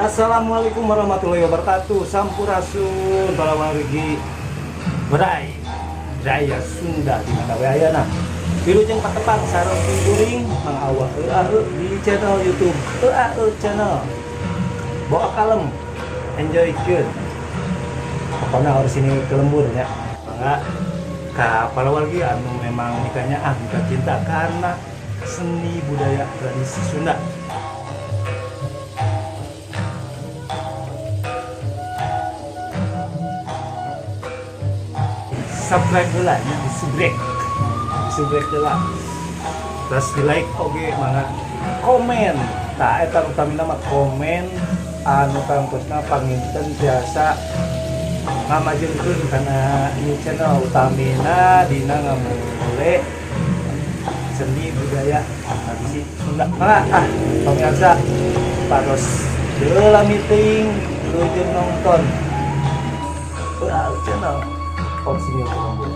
Assalamualaikum warahmatullahi wabarakatuh. Sampurasun para wargi berai Jaya Sunda di mana wayana. Wilujeng patepang sareng guring mangawa di channel YouTube channel. Bawa kalem enjoy good. Pokoknya harus ini kelembur ya. Mangga ka para wargi anu memang nikahnya nikah cinta karena seni budaya tradisi Sunda. Subscribe dulu ya, di subrek dulu, terus di like oke, mangga komen, tak eta utami nama komen, anu kampusna panginten biasa ngamajengkeun karena ini channel utamina dina ngamule seni budaya tradisi Sunda. Mangga pemirsa paros deula meeting lu jeung nonton channel. Oh, sini aku